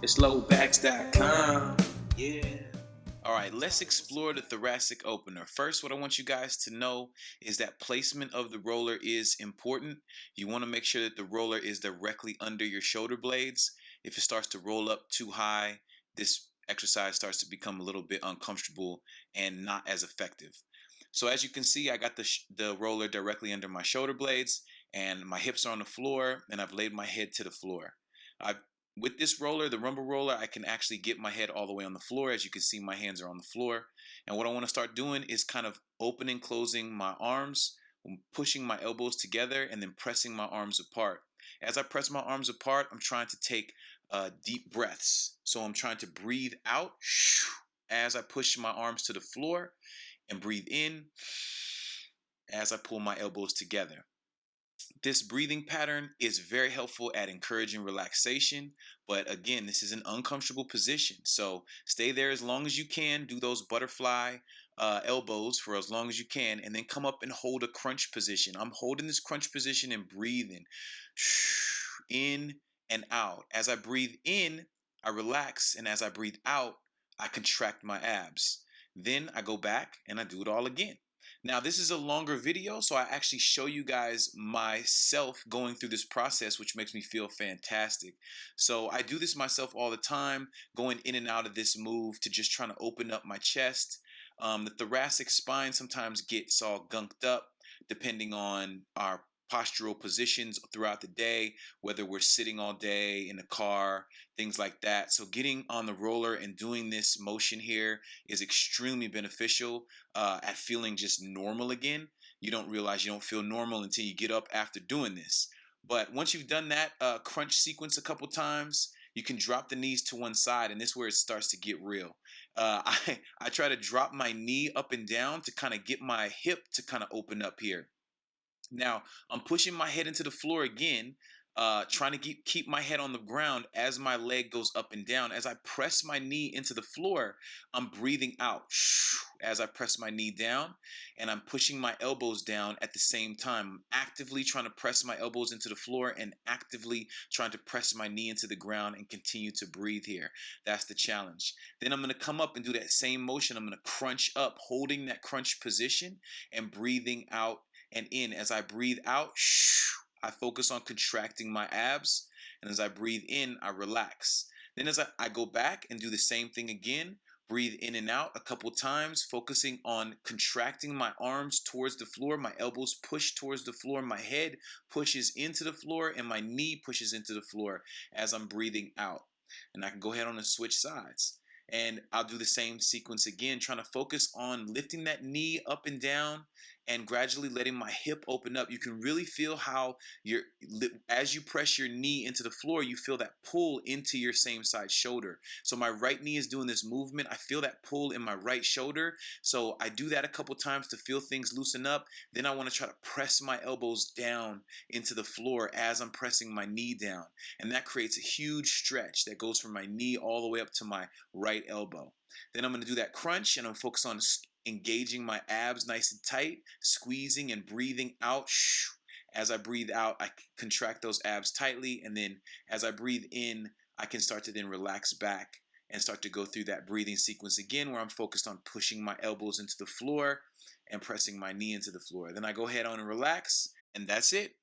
It's lowbacks.com. Yeah. All right, let's explore the thoracic opener. First, what I want you guys to know is that placement of the roller is important. You want to make sure that the roller is directly under your shoulder blades. If it starts to roll up too high, this exercise starts to become a little bit uncomfortable and not as effective. So as you can see, I got the roller directly under my shoulder blades and my hips are on the floor and I've laid my head to the floor. I've with this roller, the rumble roller, I can actually get my head all the way on the floor. As you can see, my hands are on the floor. And what I want to start doing is kind of opening, closing my arms, pushing my elbows together, and then pressing my arms apart. As I press my arms apart, I'm trying to take deep breaths. So I'm trying to breathe out as I push my arms to the floor and breathe in as I pull my elbows together. This breathing pattern is very helpful at encouraging relaxation, but again, this is an uncomfortable position. So stay there as long as you can, do those butterfly elbows for as long as you can, and then come up and hold a crunch position. I'm holding this crunch position and breathing in and out. As I breathe in, I relax, and as I breathe out, I contract my abs. Then I go back and I do it all again. Now, this is a longer video, so I actually show you guys myself going through this process, which makes me feel fantastic. So I do this myself all the time, going in and out of this move to just trying to open up my chest. The thoracic spine sometimes gets all gunked up depending on our postural positions throughout the day, whether we're sitting all day in the car, things like that. So getting on the roller and doing this motion here is extremely beneficial at feeling just normal again. You don't realize you don't feel normal until you get up after doing this. But once you've done that crunch sequence a couple times, you can drop the knees to one side, and this is where it starts to get real. I try to drop my knee up and down to kind of get my hip to kind of open up here. Now, I'm pushing my head into the floor again, trying to keep my head on the ground as my leg goes up and down. As I press my knee into the floor, I'm breathing out as I press my knee down, and I'm pushing my elbows down at the same time. I'm actively trying to press my elbows into the floor and actively trying to press my knee into the ground and continue to breathe here. That's the challenge. Then I'm going to come up and do that same motion. I'm going to crunch up, holding that crunch position and breathing out and in. As I breathe out, I focus on contracting my abs. And as I breathe in, I relax. Then as I go back and do the same thing again, breathe in and out a couple times, focusing on contracting my arms towards the floor. My elbows push towards the floor. My head pushes into the floor and my knee pushes into the floor as I'm breathing out. And I can go ahead on and switch sides. And I'll do the same sequence again, trying to focus on lifting that knee up and down and gradually letting my hip open up. You can really feel how as you press your knee into the floor, you feel that pull into your same side shoulder. So my right knee is doing this movement. I feel that pull in my right shoulder. So I do that a couple times to feel things loosen up. Then I want to try to press my elbows down into the floor as I'm pressing my knee down. And that creates a huge stretch that goes from my knee all the way up to my right elbow. Then I'm going to do that crunch and I'm focused on engaging my abs nice and tight, squeezing and breathing out. As I breathe out, I contract those abs tightly. And then as I breathe in, I can start to then relax back and start to go through that breathing sequence again where I'm focused on pushing my elbows into the floor and pressing my knee into the floor. Then I go ahead on and relax, and that's it.